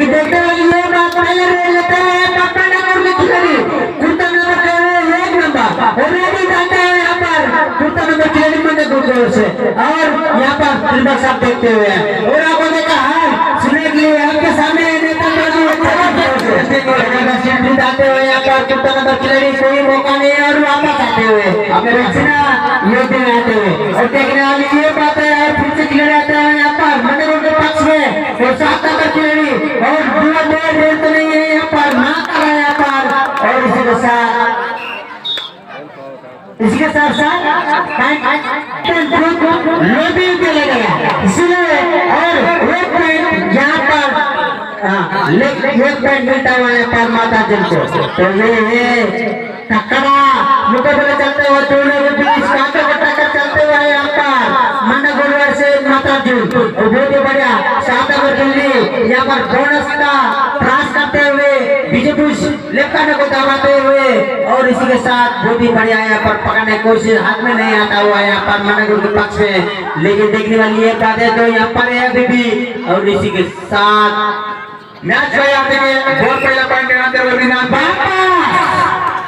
लेकिन देखते हैं ये बात पहले रह लेते हैं पापा नगर की खिलाड़ी कुर्ता नंबर 1 नंबर और रेडी जाते हैं यहाँ पर कुर्ता नंबर खिलाड़ी मंडे गुरुद्वार से और यहाँ पर त्रिभुवन साहब देखते हुए हैं और आपको देखा है सुनने के लिए आपके सामने नेता बाजू जाते हुए यहाँ पर कुर्ता नंबर खिलाड़ी कोई मौका नहीं है और वापस आते हुए अपने रचना योग्य में आते हुए और देखने वाली ये बात है और फिर से खिलाड़ी आते हैं यहाँ पर मंडे के पक्ष में और 7 नंबर खिलाड़ी और दूर देर तो नहीं है यहाँ पर ना कर रहा है यहाँ पर और इसके साथ लोबी के ले गया इसलिए और एक पॉइंट यहाँ पर एक पॉइंट मिलता है यहाँ पर माता जी को तो ये टकरा मुकाबला चलते हुए दोनों के बीच कांटे को टक्कर चलते हुए यहाँ पर मंडा गुरुवार से माता जी बहुत ही बढ़िया 7 नंबर दिल्ली यहाँ पर बोनस का क्रॉस करते हुए बीजेपी लेफ्ट को दबाते हुए और इसी के साथ बहुत ही बढ़िया यहाँ पर पकड़ने की कोशिश हाथ में नहीं आता हुआ यहाँ पर मंडा गुरु के पक्ष में लेकिन देखने वाली ये बात है तो यहाँ पर है अभी भी और इसी के साथ मैच हो जाते हैं बहुत पहला पॉइंट आते हुए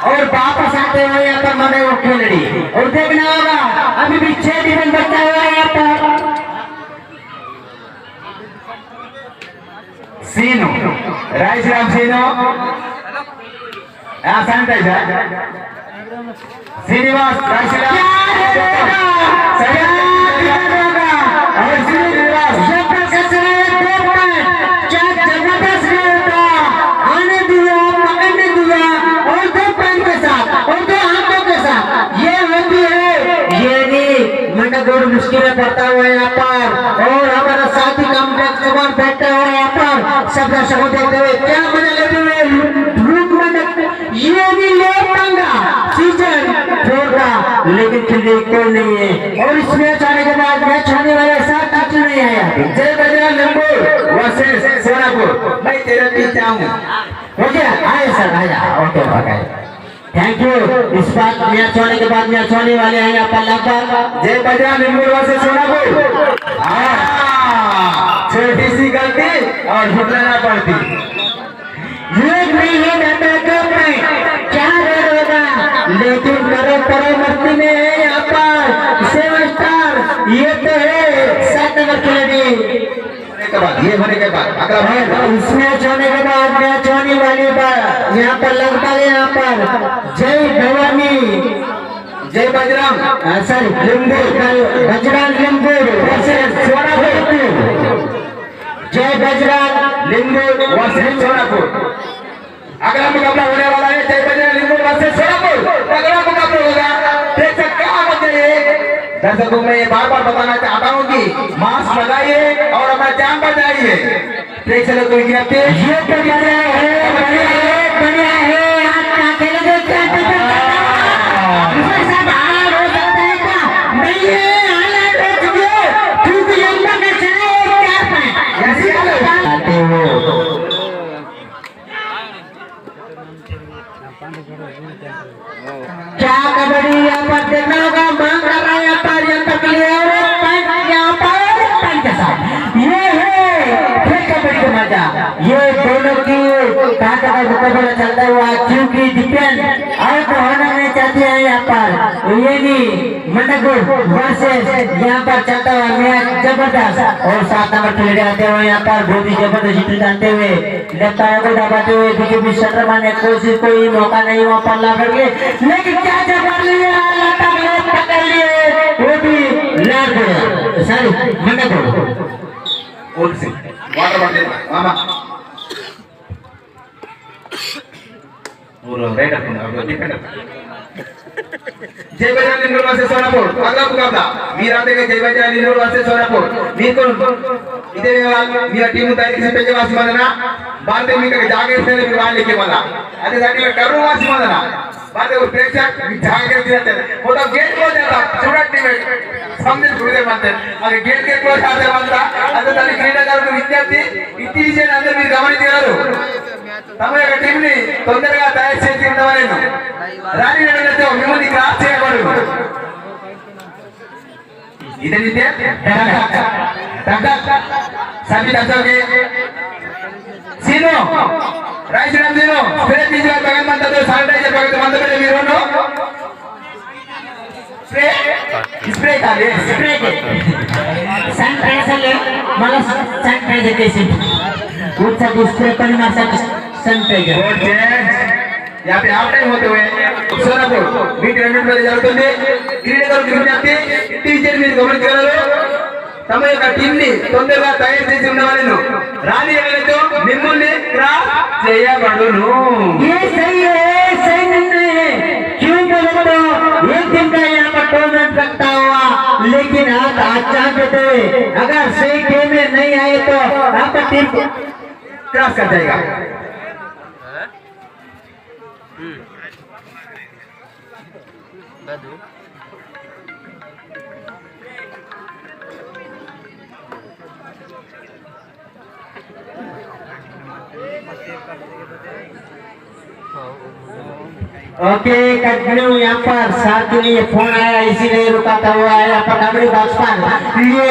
और वापस आते हुए यहाँ पर मंडा गुरु खिलाड़ी और देखना होगा अभी भी 6 डिफेंस बचा हुआ है यहाँ पर सीनो राइस राम सीनो सैनिटाइजर श्रीनिवास राइस क्या जबरदस्त आने दिया पकड़ने दिया और 2 पैन के साथ और 2 हाथों के साथ ये होती है ये नहीं मंडा गुरु मुश्किलें पड़ता हुआ यहाँ पर और हमारा साथी कॉम्प्लेक्स पर बैठे हुए यहाँ पर सब दर्शकों देखते हुए क्या मजा लेते हुए ये भी ले पाएगा सीजन 4 का लेकिन खिलाड़ी कोई नहीं है और इस मैच आने के बाद मैच होने वाले साथ टाइटल नहीं आया जय बजरंग लंबू वर्सेस सोनापुर मैं तेरे पीछे आऊं ओके आए सर आया ओके ओके थैंक यू इस बात मैच होने के बाद मैच होने वाले हैं यहाँ पर लगभग जय बजरंग लंबू वर्सेस सोनापुर छोटी सी गलती और झुकना पड़ती नहीं क्या होगा लेकिन करो मस्ती में है यहाँ पर 7 स्टार ये तो है 7 नंबर खिलाड़ी ये होने के बाद अगला इस मैच होने के बाद मैच होने वाली बात यहाँ पर लगभग यहाँ पर जय भवानी जय बजरंग सर लिंबू बजरंग लिंबू जय बजरंग लिंबू वर्सेस सोनापुर अगला मुकाबला होने वाला है जय बजरंग लिंबू वर्सेस सोनापुर अगला मुकाबला होगा प्रेक्षक क्या होना चाहिए दर्शकों में ये बार-बार बताना चाहता हूँ कि मास्क लगाइए और अपना जान बचाइए प्रेक्षकों को विज्ञप्ति ये तो बढ़िया है आज का खेल क्या कबड्डी यहाँ पर देखना होगा मांग कर रहा है यहाँ पर के साथ ये है फिर कबड्डी का मजा ये दोनों की कांटे का मुकाबला चलता हुआ क्योंकि डिपेंड आउट होना नहीं चाहते हैं यहाँ पर ये नहीं मंडा वर्सेस यहाँ पर चलता हुआ मैच जबरदस्त और 7 नंबर खिलाड़ी आते हुए यहाँ पर बहुत ही जबरदस्त जीत जानते हुए लेफ्ट को दबाते हुए बीजेपी शटर मारने की कोशिश कोई मौका नहीं वहाँ पर ला करके लेकिन क्या जबर लिए पकड़ लिए वो भी लाड गया सॉरी मंडा और से वाटर बॉटल मामा और रेड अपना डिफेंडर जय बजरंग लिंबू वर्सेस सोनापुर अगला मुकाबला మీరు ఆడే జై బజరంగ్ లింబూ వర్సెస్ సోనాపూర్ మీకు ఇదే మీ టీం తయారు చేసే పెద్దవాసి మదన బాందే మీకు జాగేస్తే మీరు వాళ్ళకి మళ్ళా అదే దాంట్లో కర్రు వాసి మదన బాందే ప్రేక్షక్ జాగేస్తే మొత్తం గేట్ క్లోజ్ చేద్దాం చూడండి सामने जुड़े बनते अगर गेट के क्लोज आते बनता अगर तनी क्रीडाकारुలకు విజ్ఞప్తి ఇటీజన్ అందరూ మీరు గమనించారు తమ యొక్క టీం ని తొందరగా తయారు చేసి ఉండవలేను రాని నడితే మిమ్మల్ని క్రాస్ చేయకూడదు इधर सभी दर्शकों के सीनो राइट नाम सीनो स्प्रे तीसरा बगल में तो सैनिटाइजर बगल में तो वीरों नो स्प्रे का ले स्प्रे के सैनिटाइजर ले मला सैनिटाइजर कैसे कुछ सा स्प्रे करनी ना सैनिटाइजर यहाँ पे हाफ टाइम होते हुए सोनापुर बीट रन में जाते हैं क्रीडा करो जाते टीचर भी गवर्नमेंट करो तमिल का टीम ने तोंदर का तैयार చేసి ఉన్నవాళ్ళను రాని ఏలతో మిమ్మల్ని క్రాస్ చేయబడును ये सही नहीं है क्यों बोले तो एक दिन का यहाँ पर टूर्नामेंट रखता हुआ लेकिन आज चाहते थे अगर सही गेम में नहीं आए तो आपका टीम क्रॉस कर जाएगा ओके कंटिन्यू यहाँ पर साथ के लिए फोन आया इसीलिए रुकाता हुआ है यहाँ पर कबड्डी बॉक्स पर ये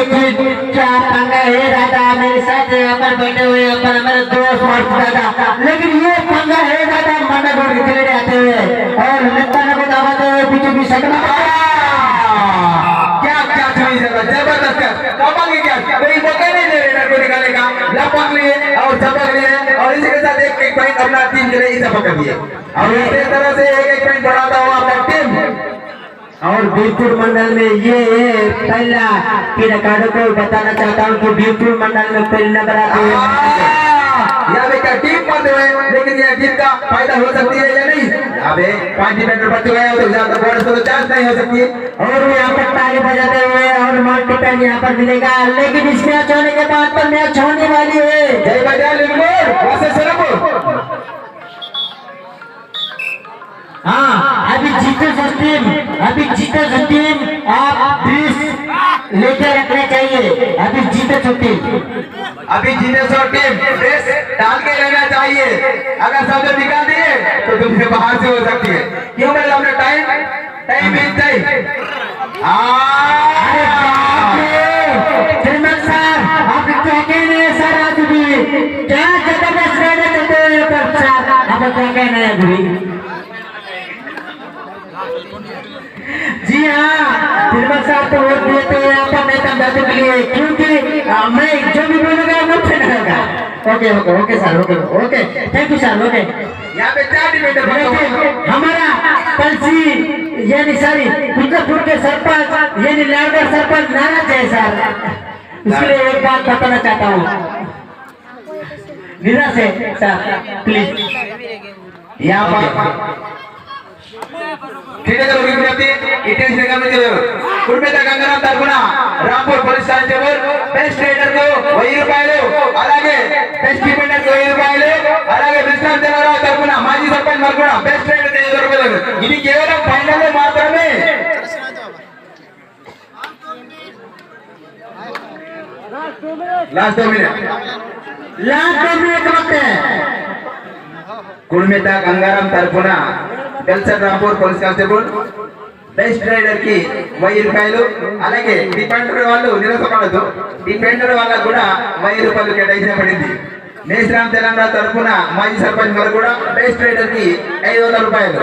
क्या पंगा है दादा मेरे साथ यहाँ पर बैठे हुए यहाँ पर हमारे दोस्त और दादा लेकिन ये पंगा है दादा मंडा गोड़ के खिलाड़ी आते हुए और नेता को दावत पीछे भी सकना क्या क्या चीज है जबरदस्त कमाल की क्या कोई मौका नहीं दे रहा को निकालने का लपक लिए और झपक लिए और इसी के साथ एक पॉइंट अपना टीम के लिए इसे पकड़ लिए और इस तरह से एक पॉइंट बढ़ाता हुआ अपना टीम और बीरपुर मंडल में ये पहला की रिकॉर्ड को बताना चाहता हूँ कि बीरपुर मंडल में पहला नंबर आते हैं यहाँ पे क्या टीम पढ़ते हुए लेकिन ये टीम का फायदा हो सकती है या नहीं यहाँ पे 5 डिफेंडर बच चुका है तो ज्यादा बोनस तो चांस नहीं हो सकती और यहाँ पर ताली बजाते हुए और मल्टीपल यहाँ पर मिलेगा लेकिन इस मैच होने के बाद पर मैच होने वाली है जय बजा लिंगोर वैसे सोनापुर हाँ अभी जीते जो टीम आप 20 लेके रखने चाहिए अभी जीते जो टीम ड्रेस डाल के रहना चाहिए अगर सब निकाल दिए तो तुमसे बाहर से हो सकती है क्यों मतलब हमने टाइम बीत गई सर आप क्या कह रहे हैं सर आज भी क्या जबरदस्त रहने देते हैं सर आप क्या कह रहे हैं अभी जी हाँ तिरमल साहब तो वोट दिए थे यहाँ पर नेता दादू के लिए क्योंकि मैं जो भी बोलूंगा वो फिर होगा okay sir okay thank you sir okay यहाँ पे 4 डिफेंडर हमारा कलसी यानी सॉरी कुतपुर के सरपंच यानी लाउडर सरपंच नाराज है सर इसलिए एक बात बताना चाहता हूँ निराश है सर प्लीज यहाँ पर क्रीडा विज्ञप्ति इटेश गमनिंచలేరు కుర్మేత గంగరాం తరపున Rampur police constable best rider కు 1000 రూపాయలు అలాగే బెస్ట్ డిఫెండర్ కు 1000 రూపాయలు అలాగే విశ్రాంతి జనరావు తరపున మాజీ సర్పంచ్ వారు కూడా బెస్ట్ రైడర్ 1000 రూపాయలు ఇది కేవలం ఫైనల్ లో మాత్రమే లాస్ట్ 2 మినిట్ వస్తే కుర్మేత గంగారాం తరపున Belsar Rampur police constable best rider की 1000 రూపాయలు అలాగే డిఫెండర్ వాళ్ళు నిరసపడదు డిఫెండర్ వాళ్ళకు కూడా 1000 రూపాయలు కేటాయించబడింది మేశ్రామ్ తెలంగాణ తరపున మాజీ సర్పంచ్ వారు కూడా బెస్ట్ రైడర్ కి 500 రూపాయలు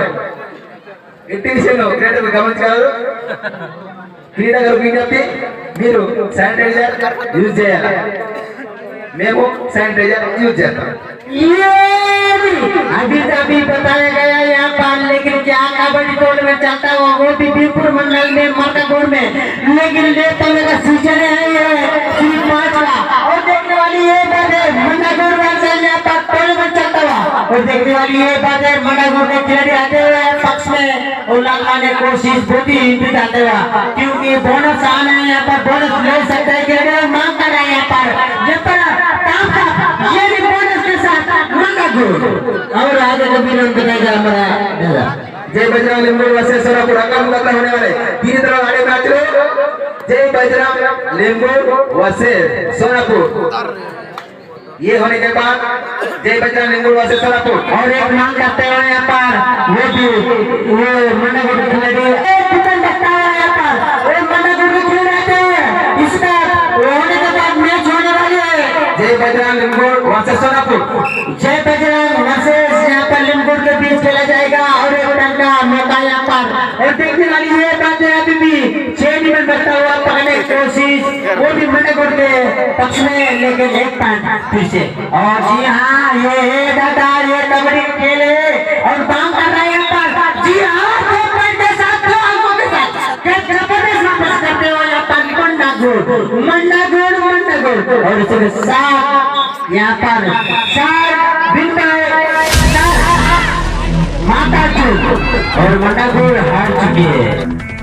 ఇట్టి విషయంలో క్రీడలు గమనించగలరు క్రీడలు విజ్ఞప్తి మీరు శానిటైజర్ యూజ్ చేయాలి మేము శానిటైజర్ యూజ్ చేస్తాం अभी बताया गया यहाँ पर लेकिन क्या कबड्डी दौड़ में चलता हुआ वो भी बीरपुर मंडल में मातापुर में लेकिन लेता का सीजन है सिर्फ 5 का और देखने वाली ये बात है मंडागुर में यहाँ पर टोल में चलता हुआ और देखने वाली ये बात है मंडागुर के खिलाड़ी आते हुए पक्ष में और लगाने कोशिश बहुत ही दिखाते हुआ क्योंकि बोनस आना है यहाँ पर बोनस ले सकता है खिलाड़ी मांग कर रहे हैं यहाँ पर जब तक ये भी बोनस के साथ और आगे कभी रन करेगा हमारा जय बजरंग लिंबू वर्सेस सोनापुर अगला मुकाबला होने वाले तीन तरह आगे मैच लो जय बजरंग लिंबू वर्सेस सोनापुर ये होने के बाद जय बजरंग लिंबू वर्सेस सोनापुर और एक मांग करते हैं यहाँ पर वो भी वो मंडागुर खिलाड़ी डिफेंड करता है यहाँ पर वो मंडागुर खेल रहे हैं इसका होने के बाद मैच होने वाली है जय बजरंग लिंबू वर्सेस सोनापुर यहाँ पर। और देखने वाली ये बात है अभी भी 6 में बढ़ता हुआ पकड़ने की कोशिश, वो भी मंडागुड़ के पक्ष में, लेकिन 1 पॉइंट फिर से। और जी हाँ, ये है दादा, ये कबड्डी का खेल है और काम कर रहा है यहाँ पर। जी हाँ, 2 पॉइंट के साथ, 2 अंकों के साथ क्या जबरदस्त वापस करते हो यहाँ पर मंडागुड़, मंडागुड़, मंडागुड़। और इसके साथ यहाँ पर 4 बिंदु माता और मंडागुड़ हार चुकी है।